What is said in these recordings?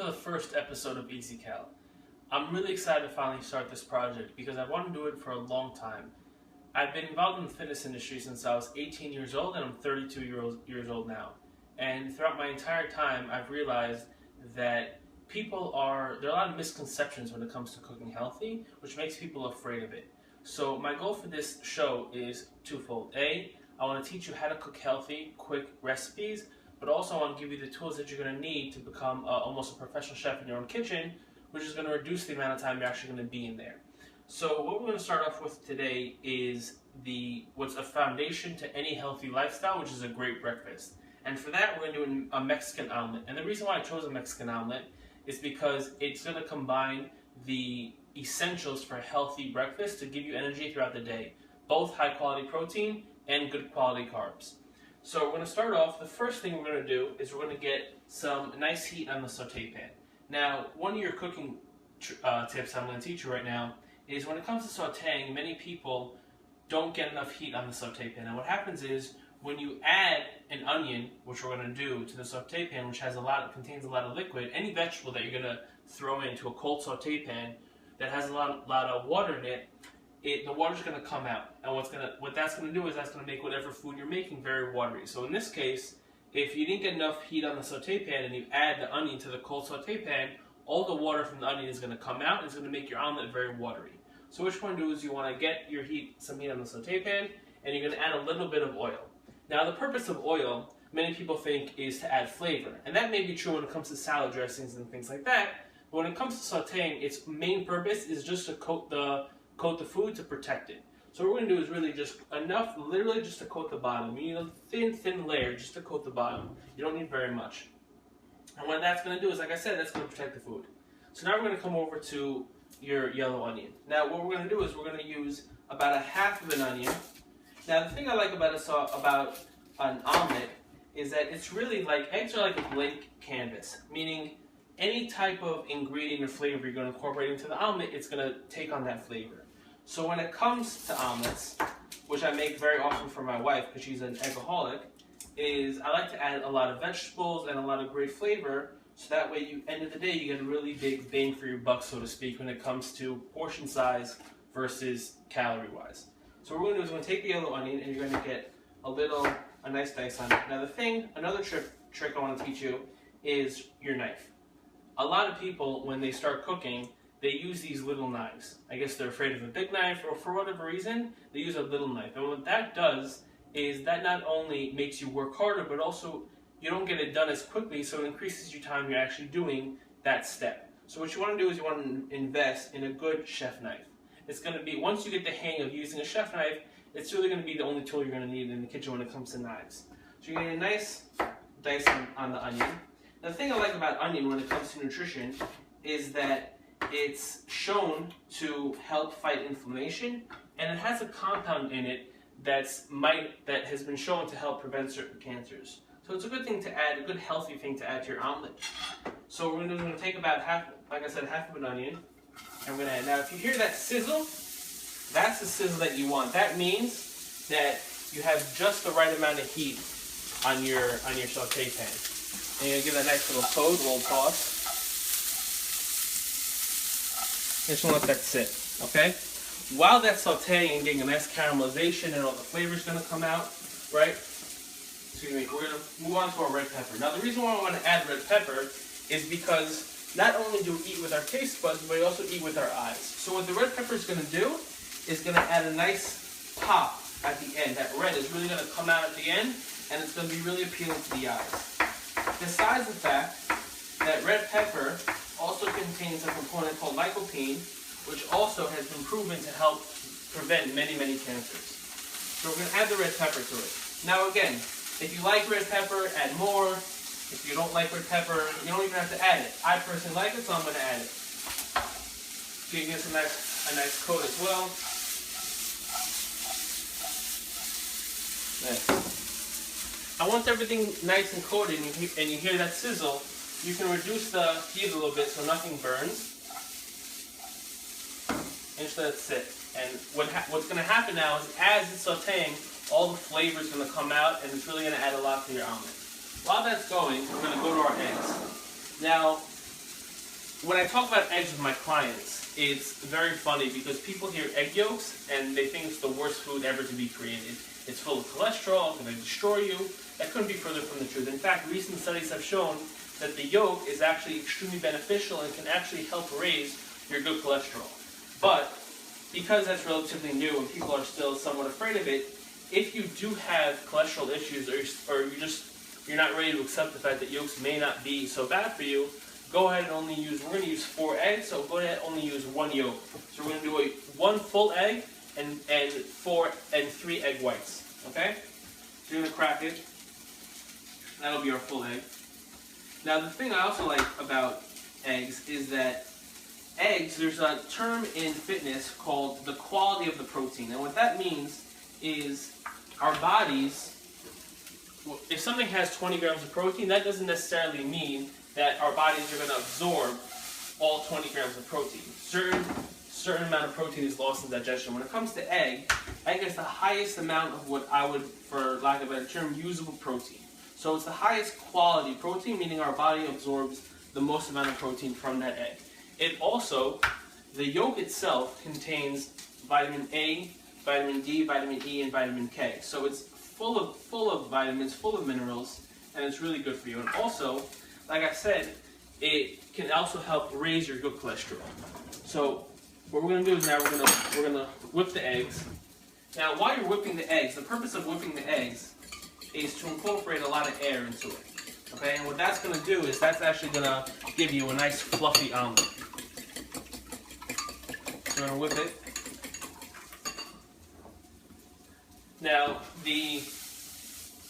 to the first episode of Easy Cal. I'm really excited to finally start this project because I've wanted to do it for a long time. I've been involved in the fitness industry since I was 18 years old and I'm 32 years old now. And throughout my entire time, I've realized that there are a lot of misconceptions when it comes to cooking healthy, which makes people afraid of it. So my goal for this show is twofold. A, I want to teach you how to cook healthy, quick recipes, but also I want to give you the tools that you're going to need to become almost a professional chef in your own kitchen, which is going to reduce the amount of time you're actually going to be in there. So what we're going to start off with today is what's a foundation to any healthy lifestyle, which is a great breakfast. And for that, we're going to do a Mexican omelet. And the reason why I chose a Mexican omelet is because it's going to combine the essentials for a healthy breakfast to give you energy throughout the day, both high quality protein and good quality carbs. So we're going to start off, the first thing we're going to do is we're going to get some nice heat on the saute pan. Now, one of your cooking tips I'm going to teach you right now is when it comes to sauteing, many people don't get enough heat on the saute pan. And what happens is when you add an onion, which we're going to do, to the saute pan, which contains a lot of liquid, any vegetable that you're going to throw into a cold saute pan that has a lot of water in it, the water's going to come out. And what that's going to do is that's going to make whatever food you're making very watery. So in this case, if you didn't get enough heat on the saute pan and you add the onion to the cold saute pan, all the water from the onion is going to come out and it's going to make your omelet very watery. So what you want to do is you want to get some heat on the saute pan, and you're going to add a little bit of oil. Now the purpose of oil, many people think, is to add flavor. And that may be true when it comes to salad dressings and things like that. But when it comes to sauteing, its main purpose is just to coat the food to protect it. So what we're going to do is really just enough, literally just to coat the bottom. You need a thin layer just to coat the bottom. You don't need very much. And what that's going to do is, like I said, that's going to protect the food. So now we're going to come over to your yellow onion. Now what we're going to do is we're going to use about a half of an onion. Now the thing I like about an omelet is that it's really like, eggs are like a blank canvas, meaning any type of ingredient or flavor you're going to incorporate into the omelet, it's going to take on that flavor. So when it comes to omelets, which I make very often for my wife because she's an eggaholic, is I like to add a lot of vegetables and a lot of great flavor, so that way, end of the day, you get a really big bang for your buck, so to speak, when it comes to portion size versus calorie-wise. So what we're going to do is we're going to take the yellow onion and you're going to get a nice dice on it. Now another trick I want to teach you is your knife. A lot of people, when they start cooking, they use these little knives. I guess they're afraid of a big knife, or for whatever reason, they use a little knife. And what that does is that not only makes you work harder, but also you don't get it done as quickly, so it increases your time you're actually doing that step. So what you want to do is you want to invest in a good chef knife. It's going to be, once you get the hang of using a chef knife, it's really going to be the only tool you're going to need in the kitchen when it comes to knives. So you're getting a nice dice on the onion. Now, the thing I like about onion when it comes to nutrition is that it's shown to help fight inflammation, and it has a compound in it that has been shown to help prevent certain cancers. So it's a good thing to add, a good healthy thing to add to your omelet. So what we're going to take about half of an onion, and we're going to add. Now if you hear that sizzle, that's the sizzle that you want. That means that you have just the right amount of heat on your saute pan. And you're going to give that a nice little coat, a little toss. Just want to let that sit, okay? While that's sauteing and getting a nice caramelization and all the flavors going to come out, right? Excuse me, we're going to move on to our red pepper. Now the reason why I want to add red pepper is because not only do we eat with our taste buds, but we also eat with our eyes. So what the red pepper is going to do is going to add a nice pop at the end. That red is really going to come out at the end, and it's going to be really appealing to the eyes. Besides the fact that red pepper also contains a component called lycopene, which also has been proven to help prevent many cancers. So we're going to add the red pepper to it. Now again, if you like red pepper, add more. If you don't like red pepper, you don't even have to add it. I personally like it, so I'm going to add it. So you get a nice coat as well. There. And once everything nice and coated and you hear that sizzle, you can reduce the heat a little bit so nothing burns. And just let it sit. And what's going to happen now is as it's sauteing, all the flavor is going to come out, and it's really going to add a lot to your omelet. While that's going, we're going to go to our eggs. Now, when I talk about eggs with my clients, it's very funny because people hear egg yolks and they think it's the worst food ever to be created. It's full of cholesterol, it's going to destroy you. That couldn't be further from the truth. In fact, recent studies have shown that the yolk is actually extremely beneficial and can actually help raise your good cholesterol. But because that's relatively new and people are still somewhat afraid of it, if you do have cholesterol issues or you're not ready to accept the fact that yolks may not be so bad for you, go ahead and we're going to use 4 eggs, so go ahead and only use 1 yolk. So we're going to do 1 full egg and 3 egg whites, okay? So you're going to crack it. That'll be our full egg. Now the thing I also like about eggs is that eggs, there's a term in fitness called the quality of the protein. And what that means is our bodies, if something has 20 grams of protein, that doesn't necessarily mean that our bodies are going to absorb all 20 grams of protein. Certain amount of protein is lost in digestion. When it comes to egg is the highest amount of what I would, for lack of a better term, usable protein. So it's the highest quality protein, meaning our body absorbs the most amount of protein from that egg. It also, the yolk itself contains vitamin A, vitamin D, vitamin E, and vitamin K. So it's full of vitamins, full of minerals, and it's really good for you. And also, like I said, it can also help raise your good cholesterol. So what we're going to do is now we're gonna whip the eggs. Now, while you're whipping the eggs, the purpose of whipping the eggs is to incorporate a lot of air into it. Okay, and what that's going to do is that's actually going to give you a nice fluffy omelet. So we're going to whip it. Now, the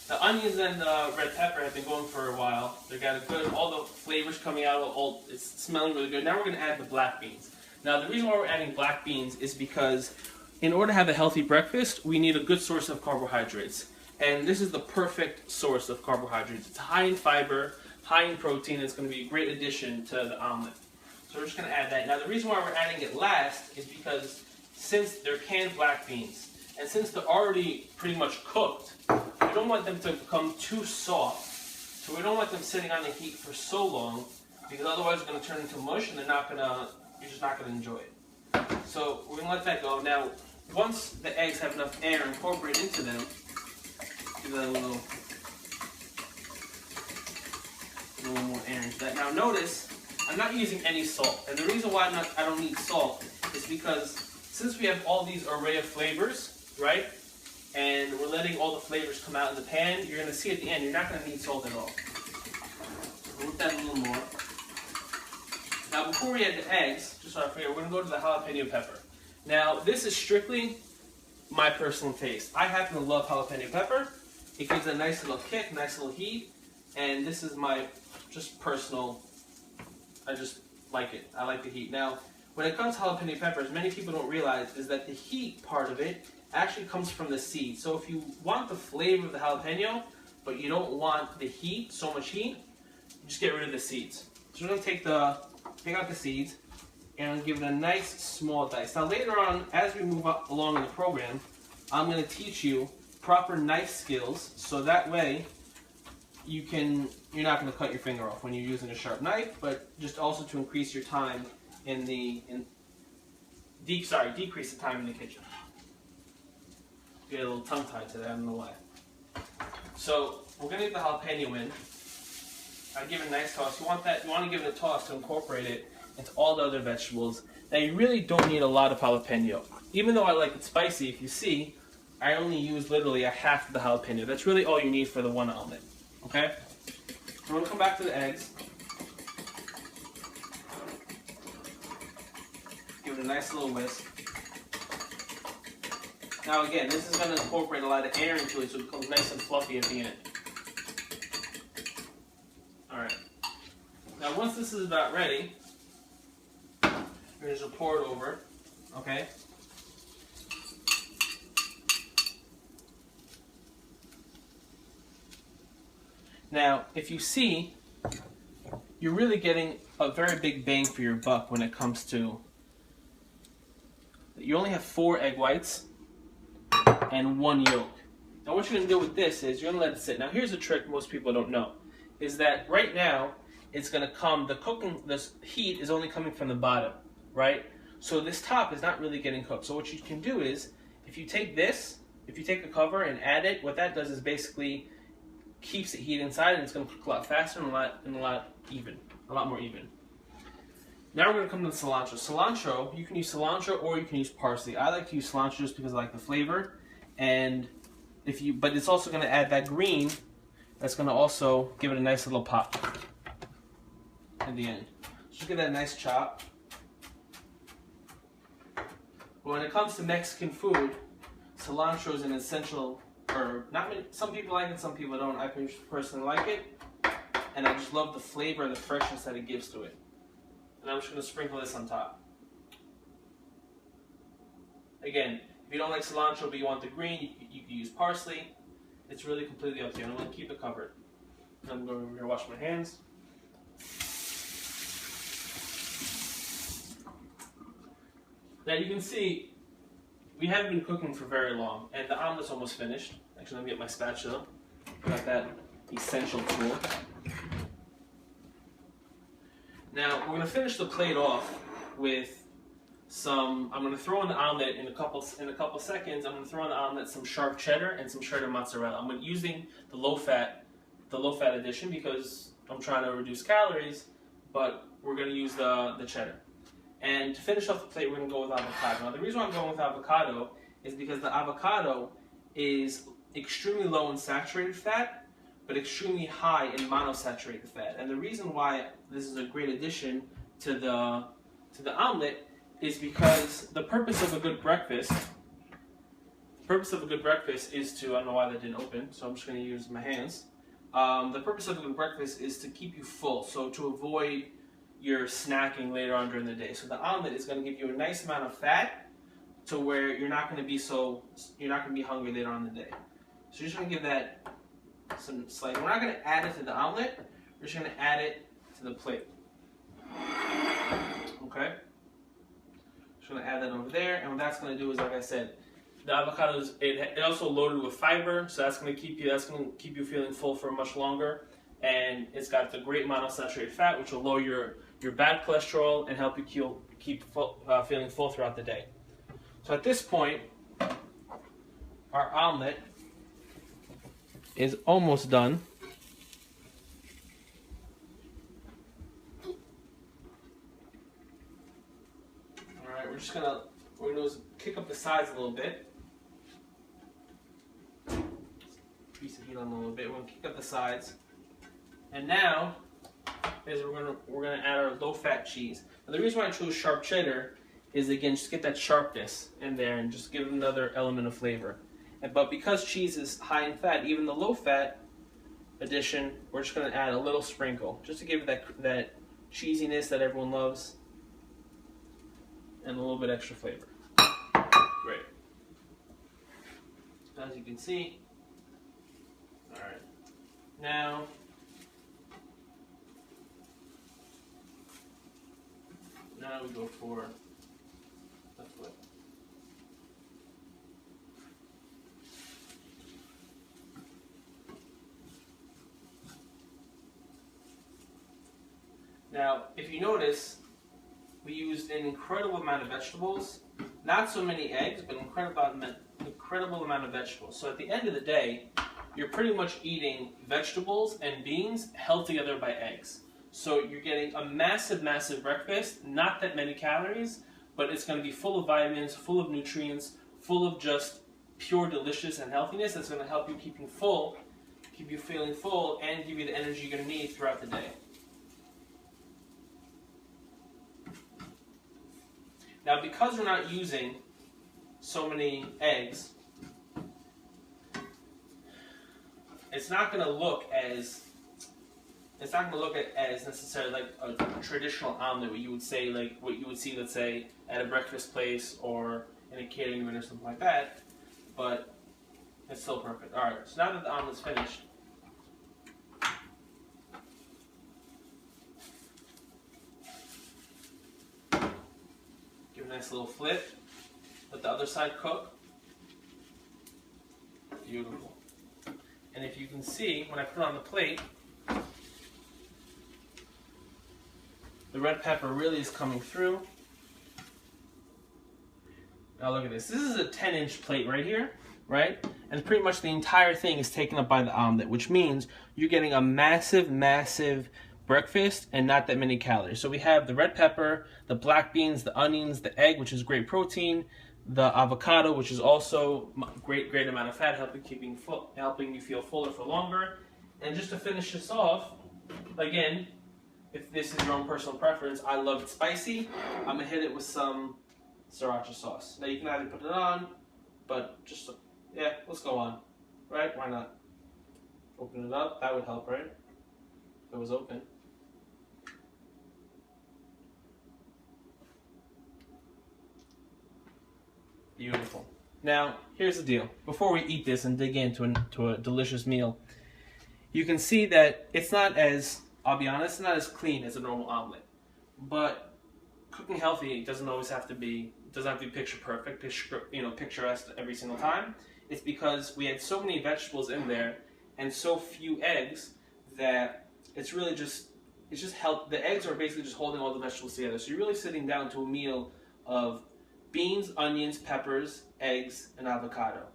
onions and the red pepper have been going for a while. They got a good, all the flavors coming out, it's smelling really good. Now we're going to add the black beans. Now, the reason why we're adding black beans is because in order to have a healthy breakfast, we need a good source of carbohydrates. And this is the perfect source of carbohydrates. It's high in fiber, high in protein. It's going to be a great addition to the omelet. So we're just going to add that. Now, the reason why we're adding it last is because since they're canned black beans, and since they're already pretty much cooked, we don't want them to become too soft. So we don't want them sitting on the heat for so long, because otherwise they're going to turn into mush, and you're just not going to enjoy it. So we're going to let that go. Now, once the eggs have enough air incorporated into them, give that a little more air into that. Now notice, I'm not using any salt. And the reason why I don't need salt is because since we have all these array of flavors, right? And we're letting all the flavors come out in the pan, you're going to see at the end, you're not going to need salt at all. So whip that a little more. Now before we add the eggs, just so I forget, we're going to go to the jalapeno pepper. Now this is strictly my personal taste. I happen to love jalapeno pepper. It gives a nice little kick, nice little heat, and this is my just personal, I just like it. I like the heat. Now, when it comes to jalapeno peppers, many people don't realize is that the heat part of it actually comes from the seed. So if you want the flavor of the jalapeno, but you don't want the heat, so much heat, just get rid of the seeds. So we're going to take out the seeds, and give it a nice small dice. Now later on, as we move up along in the program, I'm going to teach you proper knife skills, so that way you're not going to cut your finger off when you're using a sharp knife, but just also to increase your time decrease the time in the kitchen. Get a little tongue tied to that, I don't know why. So we're going to get the jalapeno in. I give it a nice toss. You want to give it a toss to incorporate it into all the other vegetables. Now you really don't need a lot of jalapeno. Even though I like it spicy, if you see, I only use literally a half of the jalapeno. That's really all you need for the one omelet. Okay? So we're going to come back to the eggs. Give it a nice little whisk. Now again, this is going to incorporate a lot of air into it so it becomes nice and fluffy at the end. Alright. Now once this is about ready, we're just going to pour it over. Okay? Now, if you see, you're really getting a very big bang for your buck when it comes to, you only have 4 egg whites and 1 yolk. Now what you're going to do with this is you're going to let it sit. Now here's a trick most people don't know, is that right now, it's going to come, this heat is only coming from the bottom, right? So this top is not really getting cooked. So what you can do is, if you take a cover and add it, what that does is basically keeps the heat inside, and it's going to cook a lot faster and a lot more even. Now we're going to come to the cilantro. Cilantro, you can use cilantro or you can use parsley. I like to use cilantro just because I like the flavor, but it's also going to add that green that's going to also give it a nice little pop at the end. Just give that a nice chop. But when it comes to Mexican food, cilantro is an essential herb. Some people like it, some people don't. I personally like it, and I just love the flavor and the freshness that it gives to it. And I'm just going to sprinkle this on top. Again, if you don't like cilantro but you want the green, you can use parsley. It's really completely up to you. I'm going to keep it covered. I'm going over here to wash my hands. Now you can see we haven't been cooking for very long, and the omelet's almost finished. Actually, let me get my spatula. Got that essential tool. Now we're going to finish the plate off with I'm going to throw in the omelet in a couple seconds. I'm going to throw in the omelet some sharp cheddar and some shredded mozzarella. I'm using the low fat edition because I'm trying to reduce calories, but we're going to use the cheddar. And to finish off the plate, we're going to go with avocado. Now the reason why I'm going with avocado is because the avocado is extremely low in saturated fat, but extremely high in monosaturated fat. And the reason why this is a great addition to the omelet is because the purpose of a good breakfast is to, I don't know why that didn't open, so I'm just going to use my hands. The purpose of a good breakfast is to keep you full, so to avoid your snacking later on during the day. So the omelet is going to give you a nice amount of fat to where you're not going to be hungry later on in the day. So you're just going to give that some slight. We're not going to add it to the omelet. We're just going to add it to the plate. Okay. Just going to add that over there, and what that's going to do is, like I said, the avocado is it also loaded with fiber, so that's going to keep you feeling full for much longer, and it's got the great monosaturated fat, which will lower your bad cholesterol and help you keep feeling full throughout the day. So at this point, our omelet is almost done. Alright, we're gonna kick up the sides a little bit. Piece of heat on a little bit. We're gonna kick up the sides. And now is we're gonna add our low-fat cheese. Now the reason why I chose sharp cheddar is, again, just get that sharpness in there and just give it another element of flavor. But because cheese is high in fat, even the low-fat addition, we're just going to add a little sprinkle, just to give it that cheesiness that everyone loves, and a little bit extra flavor. Great. As you can see, all right. Now, we go for the flip. Now, if you notice, we used an incredible amount of vegetables. Not so many eggs, but incredible amount of vegetables. So at the end of the day, you're pretty much eating vegetables and beans held together by eggs. So you're getting a massive, massive breakfast, not that many calories, but it's going to be full of vitamins, full of nutrients, full of just pure delicious and healthiness. That's going to help you keep you feeling full, and give you the energy you're going to need throughout the day. Now, because we're not using so many eggs, it's not going to look as necessarily like a traditional omelet, what you would see, let's say, at a breakfast place or in a catering event or something like that. But it's still perfect. All right. So now that the omelet's finished, give a nice little flip. Let the other side cook. Beautiful. And if you can see, when I put it on the plate, The red pepper really is coming through. Now look at this. This is a 10-inch plate right here, right? And pretty much the entire thing is taken up by the omelet, which means you're getting a massive, massive breakfast and not that many calories. So we have the red pepper, the black beans, the onions, the egg, which is great protein, the avocado, which is also great amount of fat, helping you feel fuller for longer. And just to finish this off, again, if this is your own personal preference, I love it spicy. I'm gonna hit it with some sriracha sauce. Now you can either put it on, but just, yeah, let's go on, right? Why not? Open it up, that would help, right? If it was open. Beautiful. Now, here's the deal. Before we eat this and dig into a delicious meal, you can see that it's not as, I'll be honest, it's not as clean as a normal omelet. But cooking healthy doesn't always have to be, picture perfect, picturesque every single time. It's because we had so many vegetables in there and so few eggs that it's just help. The eggs are basically just holding all the vegetables together. So you're really sitting down to a meal of beans, onions, peppers, eggs, and avocado.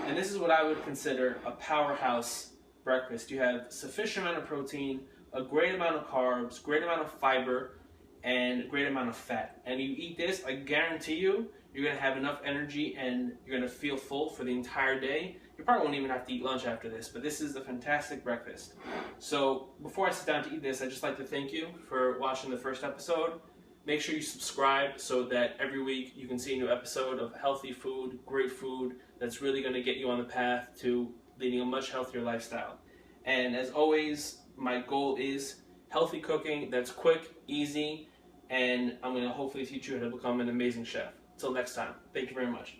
And this is what I would consider a powerhouse breakfast. You have sufficient amount of protein, a great amount of carbs, great amount of fiber, and a great amount of fat. And you eat this, I guarantee you, you're going to have enough energy and you're going to feel full for the entire day. You probably won't even have to eat lunch after this, but this is a fantastic breakfast. So before I sit down to eat this, I'd just like to thank you for watching the first episode. Make sure you subscribe so that every week you can see a new episode of healthy food, great food, that's really going to get you on the path to leading a much healthier lifestyle. And as always, my goal is healthy cooking that's quick, easy, and I'm going to hopefully teach you how to become an amazing chef. Until next time, thank you very much.